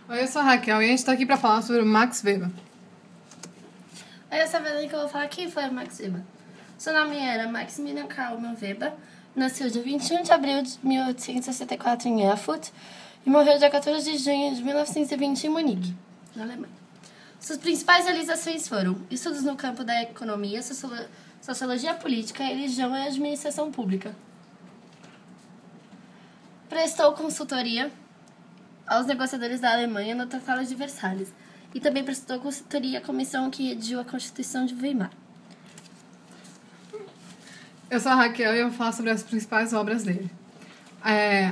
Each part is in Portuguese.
Oi, eu sou a Raquel e a gente está aqui para falar sobre o Max Weber. Oi, eu sou a Verônica que eu vou falar quem foi o Max Weber. Seu nome era Maximilian Karl Weber, nasceu dia 21 de abril de 1864 em Erfurt e morreu dia 14 de junho de 1920 em Munique, na Alemanha. Suas principais realizações foram estudos no campo da economia, sociologia política, religião e administração pública. Prestou consultoria aos negociadores da Alemanha no Tratado de Versalhes e também prestou consultoria à comissão que redigiu a Constituição de Weimar. Eu sou a Raquel e eu vou falar sobre as principais obras dele.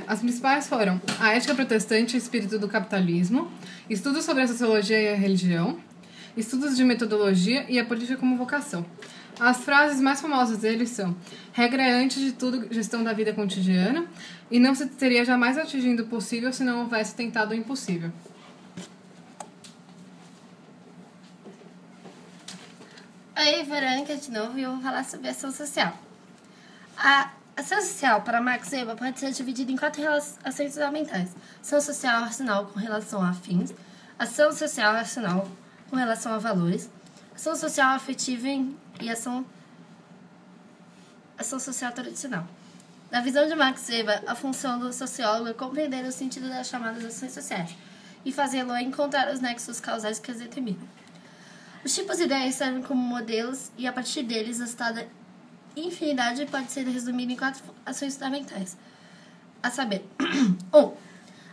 As principais foram A Ética Protestante e o Espírito do Capitalismo, Estudos sobre a Sociologia e a Religião, Estudos de Metodologia e a Política como Vocação. As frases mais famosas dele são: regra é, antes de tudo, gestão da vida cotidiana, e não se teria jamais atingido o possível se não houvesse tentado o impossível. Oi, Verônica de novo, e eu vou falar sobre a ação social. A ação social para Max Weber pode ser dividida em 4 ações fundamentais: ação social racional com relação a fins, ação social racional com relação a valores, ação social afetiva e ação social tradicional. Na visão de Max Weber, a função do sociólogo é compreender o sentido das chamadas ações sociais e fazê-lo é encontrar os nexos causais que as determinam. Os tipos de ideias servem como modelos e, a partir deles, a estada infinidade pode ser resumida em 4 ações fundamentais, a saber: 1.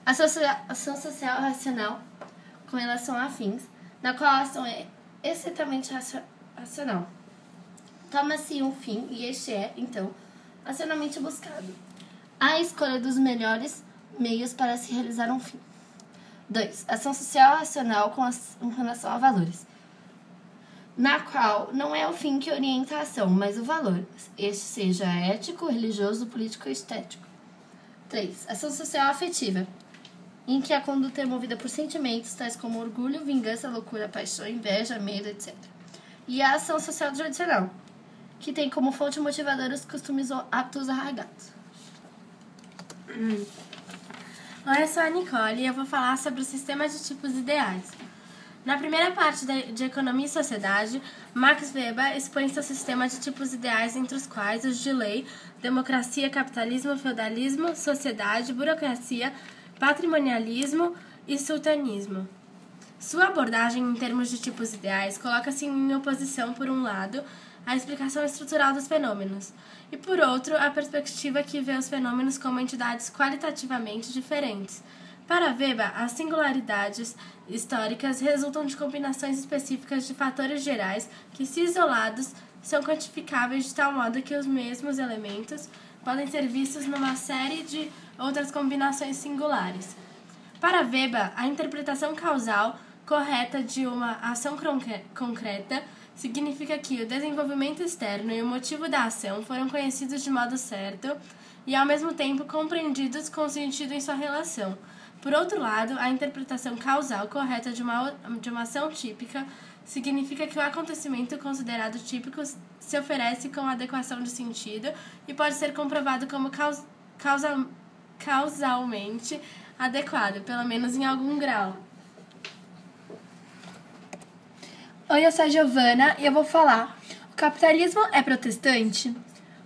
Ação social racional com relação a fins, na qual a ação é estritamente racional. Toma-se um fim e este é, então, racionalmente buscado. Há a escolha dos melhores meios para se realizar um fim. 2. Ação social racional com relação a valores, na qual não é o fim que orienta a ação, mas o valor, este seja ético, religioso, político ou estético. 3. Ação social afetiva, em que a conduta é movida por sentimentos tais como orgulho, vingança, loucura, paixão, inveja, medo, etc. E a ação social tradicional, que tem como fonte motivadora os costumes ou hábitos arraigados. Oi, eu sou a Nicole e eu vou falar sobre o sistema de tipos ideais. Na primeira parte de Economia e Sociedade, Max Weber expõe seu sistema de tipos ideais, entre os quais os de lei, democracia, capitalismo, feudalismo, sociedade, burocracia, patrimonialismo e sultanismo. Sua abordagem em termos de tipos ideais coloca-se em oposição, por um lado, à explicação estrutural dos fenômenos, e por outro, a perspectiva que vê os fenômenos como entidades qualitativamente diferentes. Para Weber, as singularidades históricas resultam de combinações específicas de fatores gerais que, se isolados, são quantificáveis de tal modo que os mesmos elementos podem ser vistos numa série de outras combinações singulares. Para Weber, a interpretação causal correta de uma ação concreta significa que o desenvolvimento externo e o motivo da ação foram conhecidos de modo certo e, ao mesmo tempo, compreendidos com sentido em sua relação. Por outro lado, a interpretação causal correta de uma ação típica significa que o acontecimento considerado típico se oferece com adequação de sentido e pode ser comprovado como causalmente adequado, pelo menos em algum grau. Oi, eu sou a Giovana e eu vou falar: o capitalismo é protestante?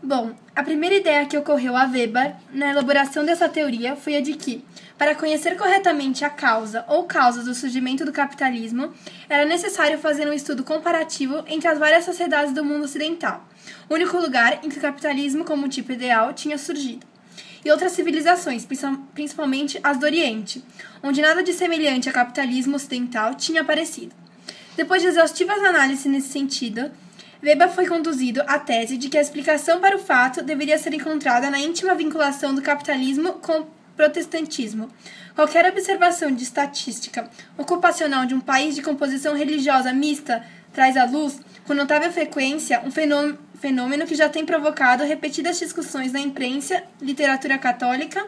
Bom, a primeira ideia que ocorreu a Weber na elaboração dessa teoria foi a de que, para conhecer corretamente a causa ou causas do surgimento do capitalismo, era necessário fazer um estudo comparativo entre as várias sociedades do mundo ocidental, o único lugar em que o capitalismo como tipo ideal tinha surgido, e outras civilizações, principalmente as do Oriente, onde nada de semelhante ao capitalismo ocidental tinha aparecido. Depois de exaustivas análises nesse sentido, Weber foi conduzido à tese de que a explicação para o fato deveria ser encontrada na íntima vinculação do capitalismo com o protestantismo. Qualquer observação de estatística ocupacional de um país de composição religiosa mista traz à luz, com notável frequência, um fenômeno que já tem provocado repetidas discussões na imprensa, literatura católica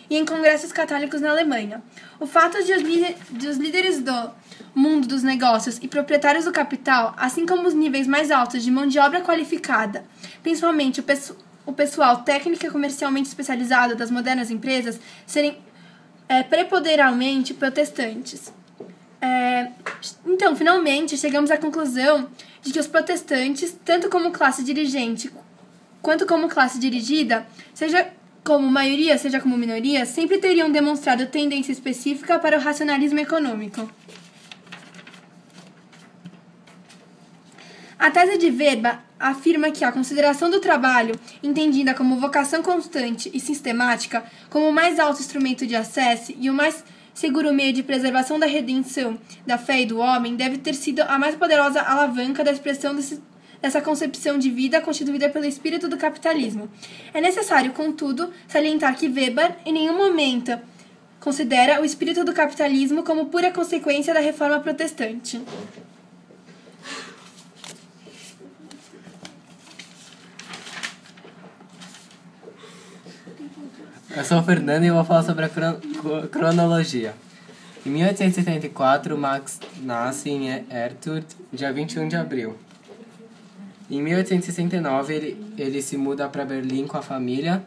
e em congressos católicos na Alemanha. O fato de os líderes do mundo dos negócios e proprietários do capital, assim como os níveis mais altos de mão de obra qualificada, principalmente o pessoal técnico e comercialmente especializado das modernas empresas, serem preponderantemente protestantes. Então, finalmente, chegamos à conclusão de que os protestantes, tanto como classe dirigente quanto como classe dirigida, seja como maioria, seja como minoria, sempre teriam demonstrado tendência específica para o racionalismo econômico. A tese de Weber afirma que a consideração do trabalho, entendida como vocação constante e sistemática, como o mais alto instrumento de acesso e o mais seguro meio de preservação da redenção da fé e do homem, deve ter sido a mais poderosa alavanca da expressão dessa concepção de vida constituída pelo espírito do capitalismo. É necessário, contudo, salientar que Weber em nenhum momento considera o espírito do capitalismo como pura consequência da reforma protestante. Eu sou o Fernando e eu vou falar sobre a cronologia. Em 1874, Marx nasce em Erfurt, dia 21 de abril. Em 1869, ele se muda para Berlim com a família.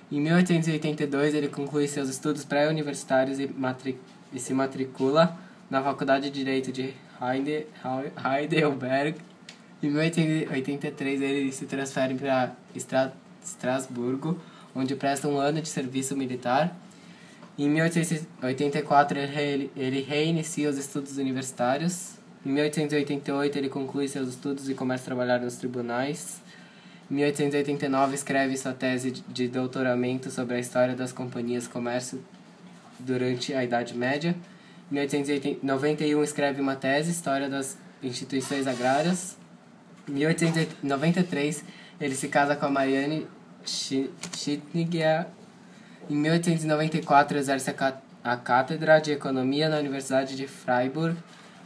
Em 1882, ele conclui seus estudos pré-universitários e se matricula na Faculdade de Direito de Heidelberg. Em 1883, ele se transfere para Estrasburgo, onde presta um ano de serviço militar. Em 1884, ele reinicia os estudos universitários. Em 1888, ele conclui seus estudos e começa a trabalhar nos tribunais. Em 1889, escreve sua tese de doutoramento sobre a história das companhias de comércio durante a Idade Média. Em 1891, escreve uma tese, História das Instituições Agrárias. Em 1893, ele se casa com a Marianne Schittinger. Em 1894, exerce a cátedra de Economia na Universidade de Freiburg.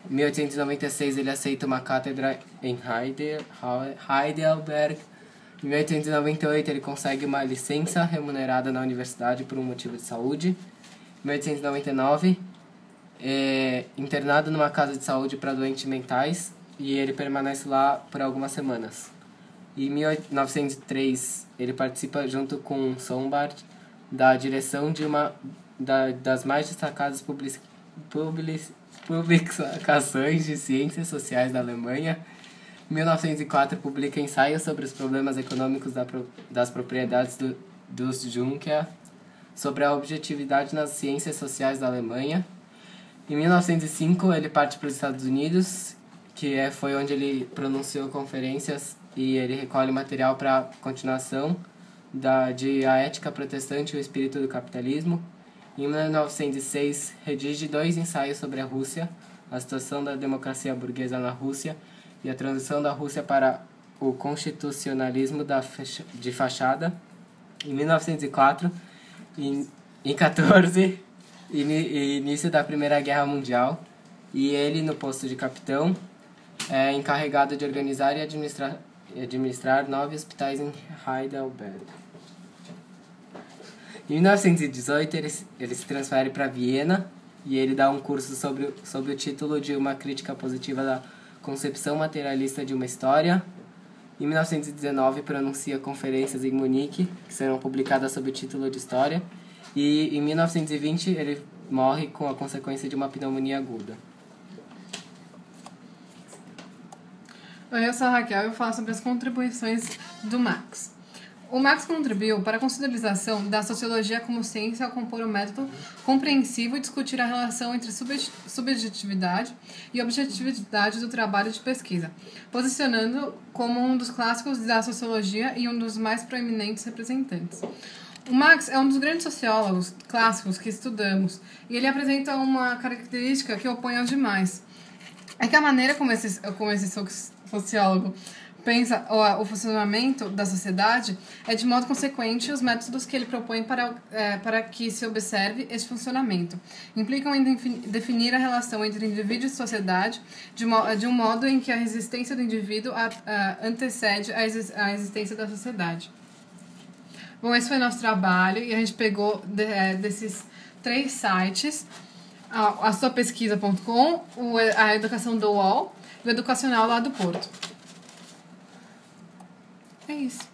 Em 1896, ele aceita uma cátedra em Heidelberg. Em 1898, ele consegue uma licença remunerada na universidade por um motivo de saúde. Em 1899, internado numa casa de saúde para doentes mentais, e ele permanece lá por algumas semanas. Em 1903, ele participa junto com Sombart da direção de das mais destacadas publicações de ciências sociais da Alemanha. Em 1904, publica ensaios sobre os problemas econômicos das propriedades dos Juncker, sobre a objetividade nas ciências sociais da Alemanha. Em 1905, ele parte para os Estados Unidos, que foi onde ele pronunciou conferências e ele recolhe material para a continuação de A Ética Protestante e o Espírito do Capitalismo. Em 1906, redige 2 ensaios sobre a Rússia, a situação da democracia burguesa na Rússia e a transição da Rússia para o constitucionalismo de fachada. Em 1904, em 14, início da Primeira Guerra Mundial, e ele, no posto de capitão, é encarregado de organizar e administrar 9 hospitais em Heidelberg. Em 1918, ele se transfere para Viena e ele dá um curso sobre o título de Uma Crítica Positiva da Concepção Materialista de uma História. Em 1919, pronuncia conferências em Munique, que serão publicadas sob o título de História. E em 1920, ele morre com a consequência de uma pneumonia aguda. Oi, eu sou a Raquel e eu vou falar sobre as contribuições do Marx. O Marx contribuiu para a consolidação da sociologia como ciência ao compor um método compreensivo e discutir a relação entre subjetividade e objetividade do trabalho de pesquisa, posicionando como um dos clássicos da sociologia e um dos mais proeminentes representantes. O Marx é um dos grandes sociólogos clássicos que estudamos, e ele apresenta uma característica que opõe aos demais. É que a maneira como esse sociólogo pensa o funcionamento da sociedade é de modo consequente os métodos que ele propõe para que se observe esse funcionamento. Implicam em definir a relação entre indivíduo e sociedade de um modo em que a resistência do indivíduo antecede a existência da sociedade. Bom, esse foi o nosso trabalho e a gente pegou desses 3 sites, a suapesquisa.com, a Educação do UOL e o Educacional lá do Porto. É isso.